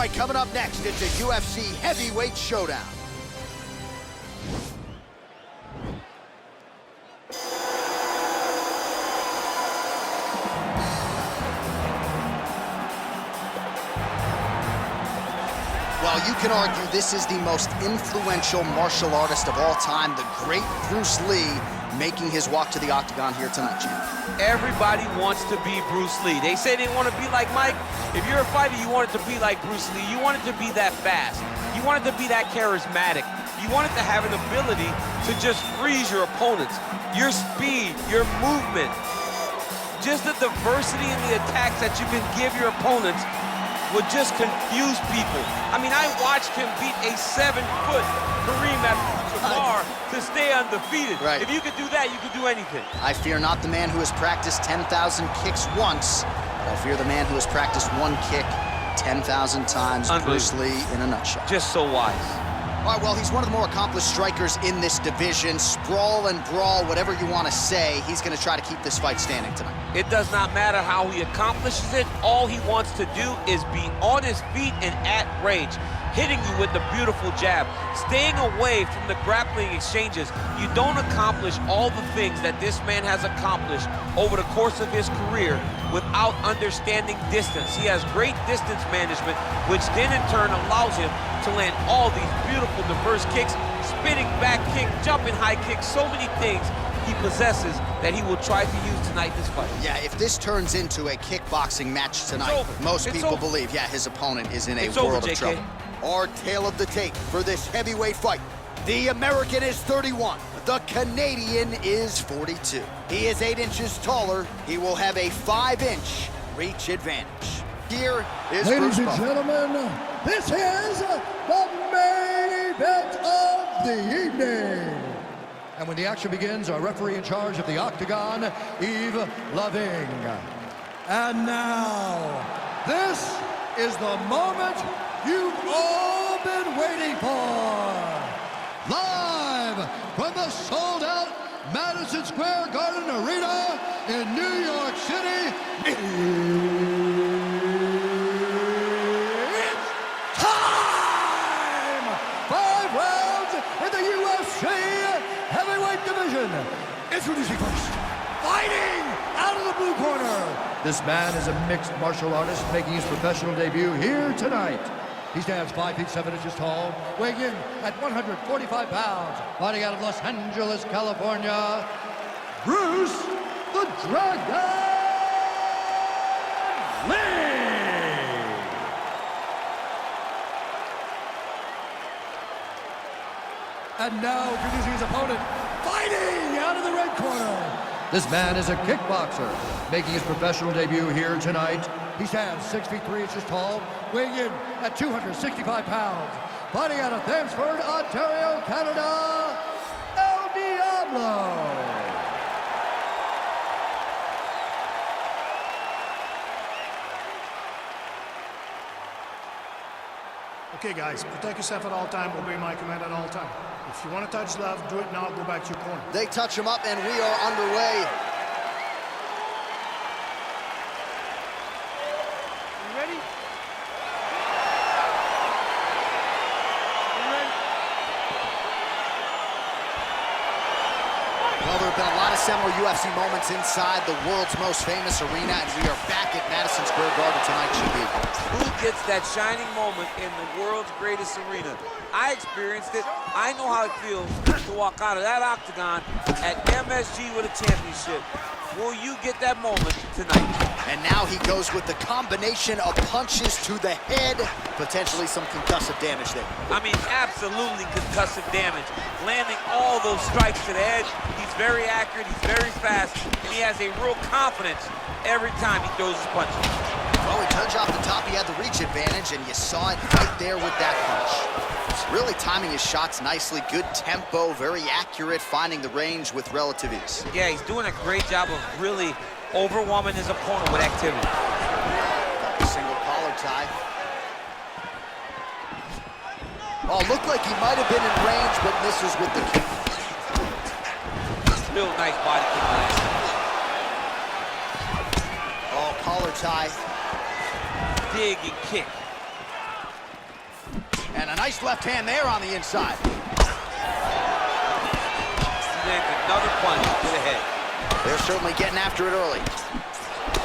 right, coming up next, it's a UFC heavyweight showdown. Well, you can argue this is the most influential martial artist of all time, the great Bruce Lee, making his walk to the octagon here tonight, champ. Everybody wants to be Bruce Lee. They say they want to be like Mike. If you're a fighter, you want it to be like Bruce Lee. You want it to be that fast. You want it to be that charismatic. You want it to have an ability to just freeze your opponents. Your speed, your movement, just the diversity in the attacks that you can give your opponents would just confuse people. I mean, I watched him beat a 7-foot Kareem Abdul-Jabbar to stay undefeated. Right. If you could do that, you could do anything. I fear not the man who has practiced 10,000 kicks once, but I fear the man who has practiced one kick 10,000 times. Bruce Lee in a nutshell. Just so wise. All right, well, he's one of the more accomplished strikers in this division. Sprawl and brawl, whatever you want to say, he's going to try to keep this fight standing tonight. It does not matter how he accomplishes it. All he wants to do is be on his feet and at range, hitting you with the beautiful jab, staying away from the grappling exchanges. You don't accomplish all the things that this man has accomplished over the course of his career without understanding distance. He has great distance management, which then in turn allows him to land all these beautiful diverse kicks, spinning back kick, jumping high kicks, so many things he possesses that he will try to use tonight this fight. Yeah, if this turns into a kickboxing match tonight, most people believe, yeah, his opponent is in a world of trouble. Our tale of the tape for this heavyweight fight. The American is 31. The Canadian is 42. He is 8 inches taller. He will have a 5-inch reach advantage. Here is Ladies and gentlemen, this is the main event of the evening. And when the action begins, our referee in charge of the octagon, Yves Loving. And now, this is the moment you've all been waiting for. Live from the sold-out Madison Square Garden Arena in New York City, it's time! 5 rounds in the UFC heavyweight division. Introducing first, fighting out of the blue corner. This man is a mixed martial artist making his professional debut here tonight. He stands 5 feet 7 inches tall, weighing in at 145 pounds, fighting out of Los Angeles, California, Bruce the Dragon Lee! And now introducing his opponent, fighting out of the red corner. This man is a kickboxer, making his professional debut here tonight. He stands 6 feet 3 inches tall, weighing in at 265 pounds, fighting out of Thamesford, Ontario, Canada, El Diablo. Okay, guys, protect yourself at all time, obey my command at all time. If you want to touch love, do it now, go back to your corner. They touch him up, and we are underway. You ready? Well, there have been a lot of seminal UFC moments inside the world's most famous arena, and we are back at Madison Square Garden tonight, GB. Who gets that shining moment in the world's greatest arena? I experienced it. I know how it feels to walk out of that octagon at MSG with a championship. Will you get that moment tonight? And now he goes with the combination of punches to the head, potentially some concussive damage there. I mean, absolutely concussive damage. Landing all those strikes to the head. He's very accurate, he's very fast, and he has a real confidence every time he throws his punches. Well, he told you off the top he had the reach advantage, and you saw it right there with that punch. Really timing his shots nicely, good tempo, very accurate, finding the range with relative ease. Yeah, he's doing a great job of really overwhelming his opponent with activity. Single collar tie. Oh, looked like he might have been in range, but misses with the kick. Real nice body kick last. Oh, collar tie. Dig and kick. Nice left hand there on the inside. Another punch to the head. They're certainly getting after it early.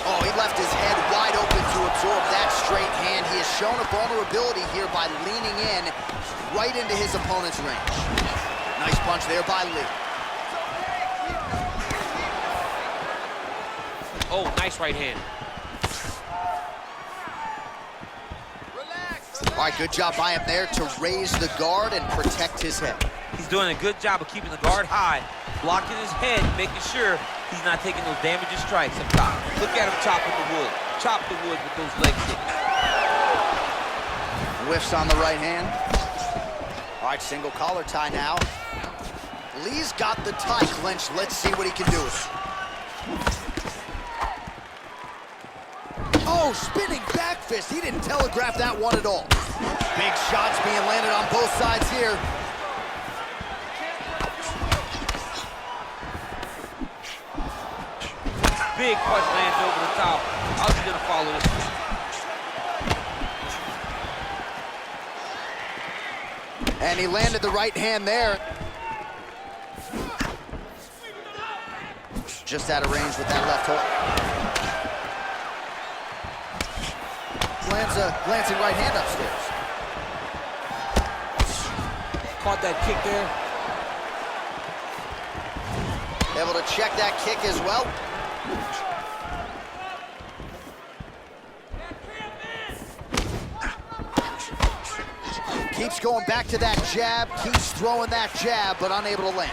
Oh, he left his head wide open to absorb that straight hand. He has shown a vulnerability here by leaning in right into his opponent's range. Nice punch there by Lee. Oh, nice right hand. All right, good job by him there to raise the guard and protect his head. He's doing a good job of keeping the guard high, blocking his head, making sure he's not taking those damaging strikes up top. Look at him chopping the wood. Chop the wood with those leg kicks. Whiffs on the right hand. All right, single collar tie now. Lee's got the tie clenched. Let's see what he can do with it. Oh, spinning back fist. He didn't telegraph that one at all. Big shots being landed on both sides here. Big punch lands over the top. How's he gonna follow this? And he landed the right hand there. Just out of range with that left hook. Lands a glancing right hand upstairs. Caught that kick there. Able to check that kick as well. Keeps going back to that jab, keeps throwing that jab, but unable to land.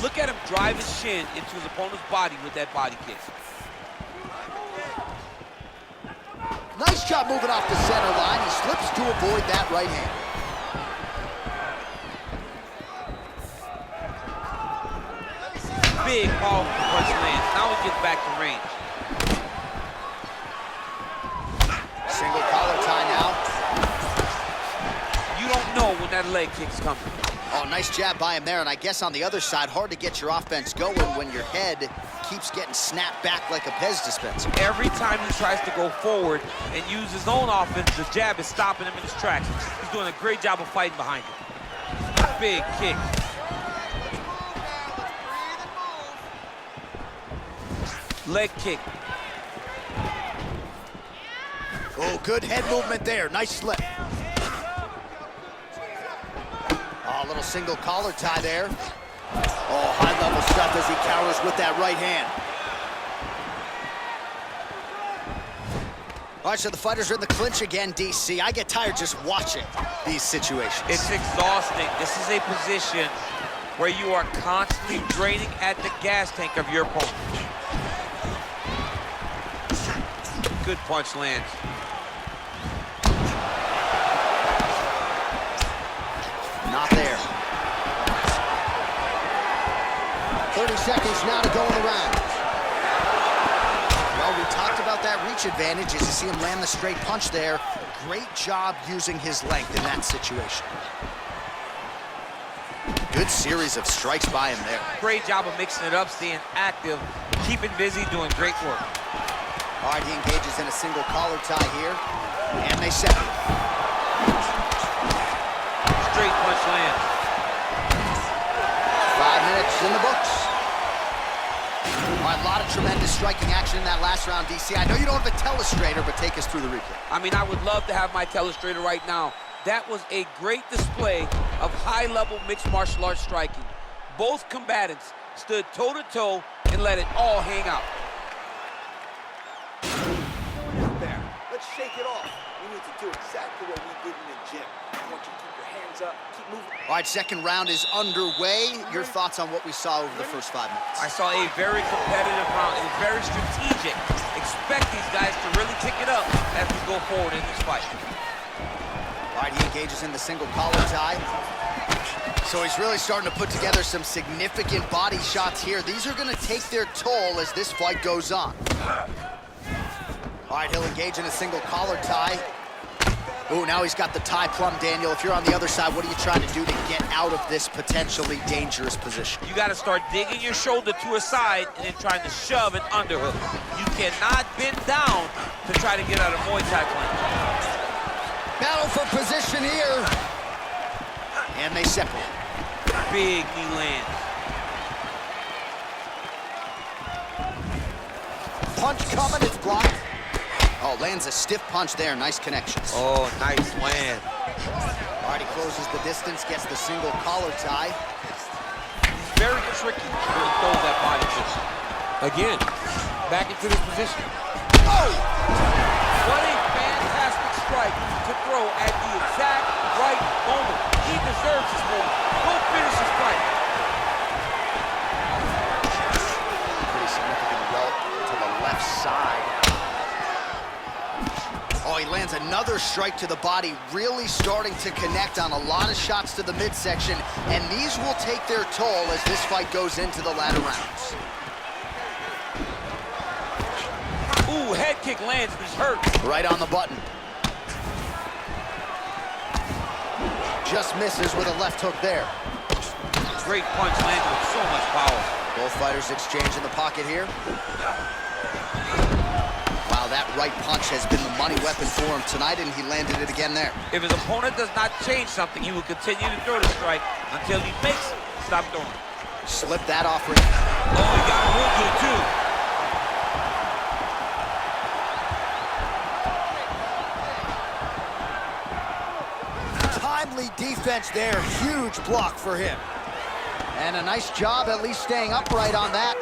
Look at him drive his shin into his opponent's body with that body kick. Nice job moving off the center line. He slips to avoid that right hand. Big, powerful punch lands. Now he gets back to range. Single collar tie now. You don't know when that leg kick's coming. Oh, nice jab by him there, and I guess on the other side, hard to get your offense going when your head keeps getting snapped back like a Pez dispenser. Every time he tries to go forward and use his own offense, the jab is stopping him in his tracks. He's doing a great job of fighting behind it. Big kick. Leg kick. Oh, good head movement there. Nice slip. Oh, a little single collar tie there. Oh, high-level stuff as he counters with that right hand. All right, so the fighters are in the clinch again, DC. I get tired just watching these situations. It's exhausting. This is a position where you are constantly draining at the gas tank of your opponent. Good punch lands. Not there. 30 seconds now to go in the round. Well, we talked about that reach advantage as you see him land the straight punch there. Great job using his length in that situation. Good series of strikes by him there. Great job of mixing it up, staying active, keeping busy, doing great work. All right, he engages in a single collar tie here, and they separate. Straight punch lands. 5 minutes in the books. All right, a lot of tremendous striking action in that last round, DC. I know you don't have a telestrator, but take us through the replay. I mean, I would love to have my telestrator right now. That was a great display of high-level mixed martial arts striking. Both combatants stood toe-to-toe and let it all hang out. There. Let's shake it off. We need to do exactly what we did in the gym. I want you to keep your hands up, keep moving. All right, second round is underway. Your thoughts on what we saw over the first 5 minutes? I saw a very competitive round and very strategic. Expect these guys to really pick it up as we go forward in this fight. All right, he engages in the single collar tie. So he's really starting to put together some significant body shots here. These are going to take their toll as this fight goes on. All right, he'll engage in a single collar tie. Ooh, now he's got the tie plum, Daniel. If you're on the other side, what are you trying to do to get out of this potentially dangerous position? You got to start digging your shoulder to a side and then trying to shove an underhook. You cannot bend down to try to get out of Muay Thai punch. Battle for position here. And they separate. Big knee lands. Punch coming, it's blocked. Oh, lands a stiff punch there. Nice connections. Oh, nice land. All right, he closes the distance, gets the single collar tie. He's very tricky when he throws that body kick. Again, back into this position. Oh! What a fantastic strike to throw at the exact right moment. He deserves this moment. Go finish his fight. Pretty significant welt to the left side. Oh, he lands another strike to the body, really starting to connect on a lot of shots to the midsection, and these will take their toll as this fight goes into the latter rounds. Ooh, head kick lands, but he's hurt. Right on the button. Just misses with a left hook there. Great punch landed with so much power. Both fighters exchange in the pocket here. Wow, that right punch has been the money weapon for him tonight, and he landed it again there. If his opponent does not change something, he will continue to throw the strike until he makes it. Stop throwing. Slip that offering. Oh, he got him real good, too. Timely defense there, huge block for him. And a nice job at least staying upright on that.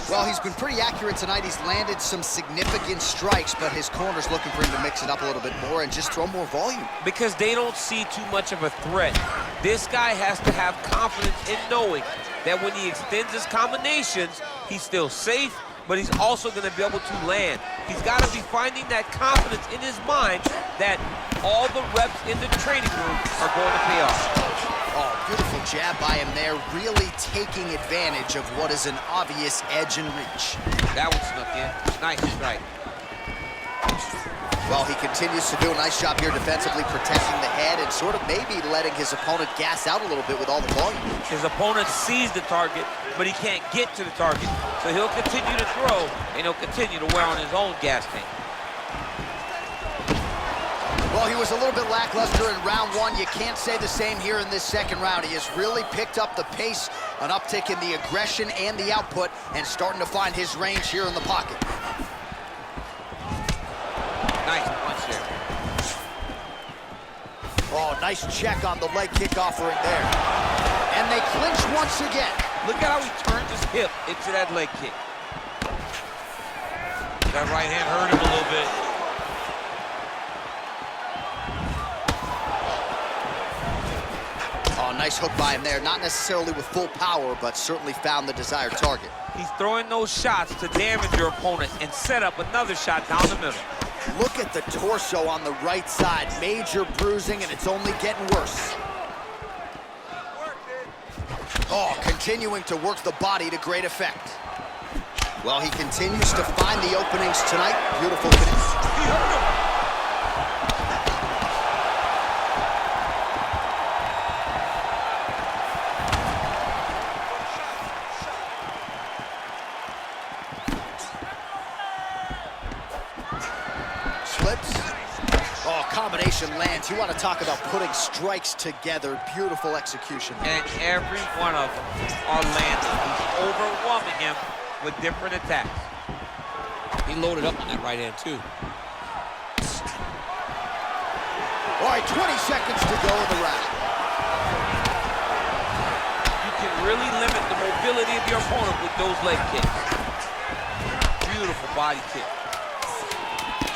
Well, he's been pretty accurate tonight. He's landed some significant strikes, but his corner's looking for him to mix it up a little bit more and just throw more volume. Because they don't see too much of a threat. This guy has to have confidence in knowing that when he extends his combinations, he's still safe, but he's also going to be able to land. He's got to be finding that confidence in his mind that all the reps in the training room are going to pay off. Oh, beautiful jab by him there, really taking advantage of what is an obvious edge and reach. That one snuck in. Nice strike. Well, he continues to do a nice job here defensively, protecting the head and sort of maybe letting his opponent gas out a little bit with all the volume. His opponent sees the target, but he can't get to the target. So he'll continue to throw, and he'll continue to wear on his own gas tank. Well, he was a little bit lackluster in round one. You can't say the same here in this second round. He has really picked up the pace, an uptick in the aggression and the output, and starting to find his range here in the pocket. Nice punch there. Oh, nice check on the leg kick offering there. And they clinch once again. Look at how he turns his hip into that leg kick. That right hand hurt him a little bit. Oh, nice hook by him there. Not necessarily with full power, but certainly found the desired target. He's throwing those shots to damage your opponent and set up another shot down the middle. Look at the torso on the right side. Major bruising, and it's only getting worse. Oh, continuing to work the body to great effect. Well, he continues to find the openings tonight. Beautiful finish. He hurt him. Slips. Oh, combination lands. You want to talk about putting strikes together. Beautiful execution. And every one of them are landing. He's overwhelming him with different attacks. He loaded up on that right hand, too. All right, 20 seconds to go in the round. You can really limit the mobility of your opponent with those leg kicks. Beautiful body kick.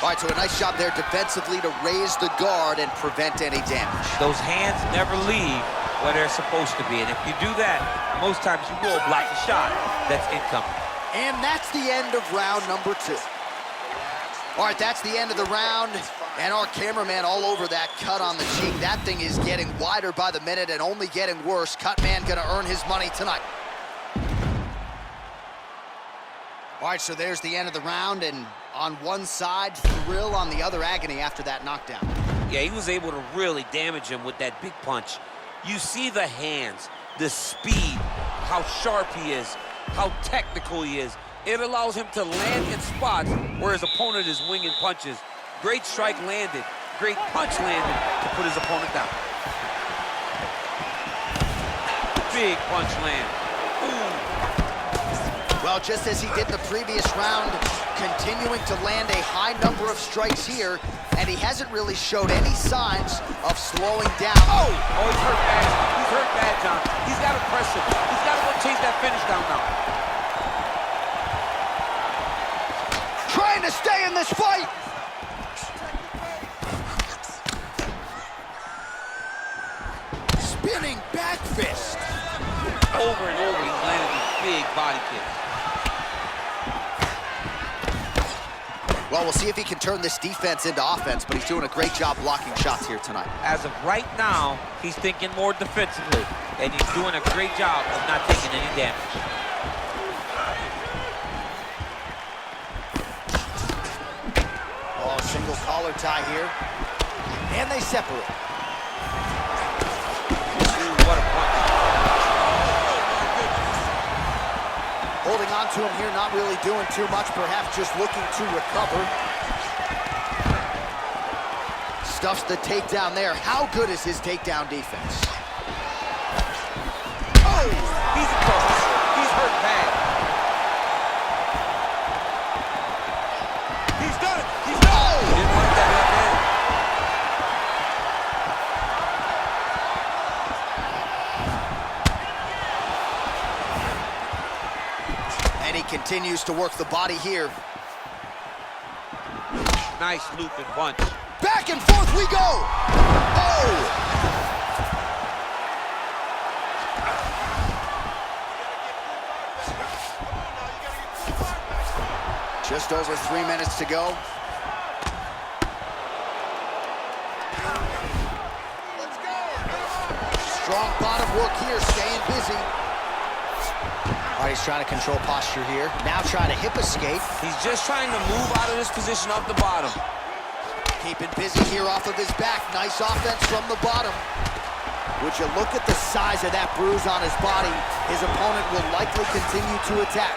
All right, so a nice job there defensively to raise the guard and prevent any damage. Those hands never leave where they're supposed to be. And if you do that, most times you will block the shot that's incoming. And that's the end of round number 2. All right, that's the end of the round. And our cameraman all over that cut on the cheek. That thing is getting wider by the minute and only getting worse. Cut man gonna earn his money tonight. All right, so there's the end of the round, and on one side, thrill, on the other, agony after that knockdown. Yeah, he was able to really damage him with that big punch. You see the hands, the speed, how sharp he is, how technical he is. It allows him to land in spots where his opponent is winging punches. Great strike landed. Great punch landed to put his opponent down. Big punch land. Ooh. Well, just as he did the previous round, continuing to land a high number of strikes here, and he hasn't really showed any signs of slowing down. Oh, he's hurt bad. He's hurt bad, John. He's got to press him. He's got to go chase that finish down now. Trying to stay in this fight. Spinning back fist. Over and over, he's landing these big body kicks. Well, we'll see if he can turn this defense into offense, but he's doing a great job blocking shots here tonight. As of right now, he's thinking more defensively, and he's doing a great job of not taking any damage. Oh, single collar tie here. And they separate. Ooh, what a punch. Holding on to him here, not really doing too much, perhaps just looking to recover. Stuffs the takedown there. How good is his takedown defense? Oh, he's in trouble. He's hurt bad. He's done it. He's done it. He didn't like that left hand. And he continues to work the body here. Nice looping punch. Back and forth we go! Oh! Just over 3 minutes to go. Strong bottom work here, staying busy. All right, he's trying to control posture here. Now trying to hip escape. He's just trying to move out of this position off the bottom. Keeping busy here off of his back. Nice offense from the bottom. Would you look at the size of that bruise on his body? His opponent will likely continue to attack.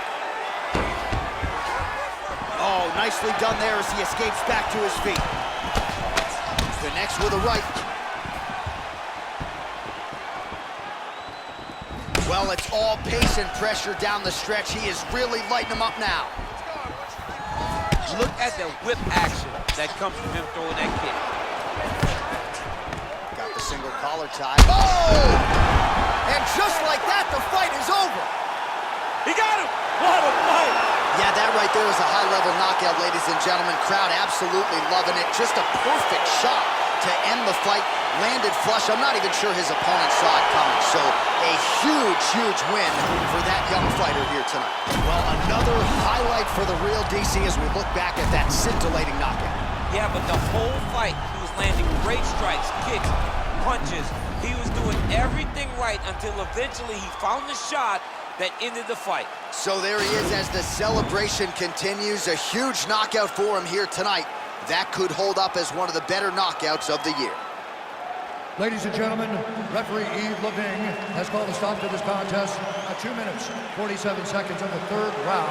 Oh, nicely done there as he escapes back to his feet. Connects with a right. Well, it's all pace and pressure down the stretch. He is really lighting him up now. Look at the whip action that comes from him throwing that kick. Got the single collar tie. Oh! And just like that, the fight is over. He got him! What a fight! Yeah, that right there is a high-level knockout, ladies and gentlemen. Crowd absolutely loving it. Just a perfect shot to end the fight. Landed flush. I'm not even sure his opponent saw it coming. So a huge, huge win for that young fighter here tonight. Well, another highlight for the real DC as we look back at that scintillating knockout. Yeah, but the whole fight, he was landing great strikes, kicks, punches. He was doing everything right until eventually he found the shot that ended the fight. So there he is as the celebration continues. A huge knockout for him here tonight. That could hold up as one of the better knockouts of the year. Ladies and gentlemen, referee Yves Leving has called a stop to this contest at 2 minutes, 47 seconds of the third round.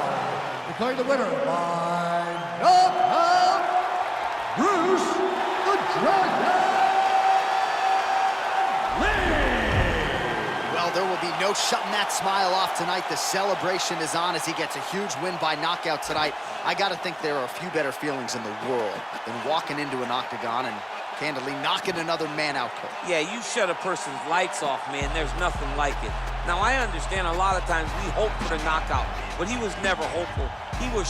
Declaring the winner by knockout, Bruce the Dragon Lee! Well, there will be no shutting that smile off tonight. The celebration is on as he gets a huge win by knockout tonight. I got to think there are a few better feelings in the world than walking into an octagon and candidly knocking another man out cold. Yeah, you shut a person's lights off, man. There's nothing like it. Now, I understand a lot of times we hope for the knockout, but he was never hopeful. He was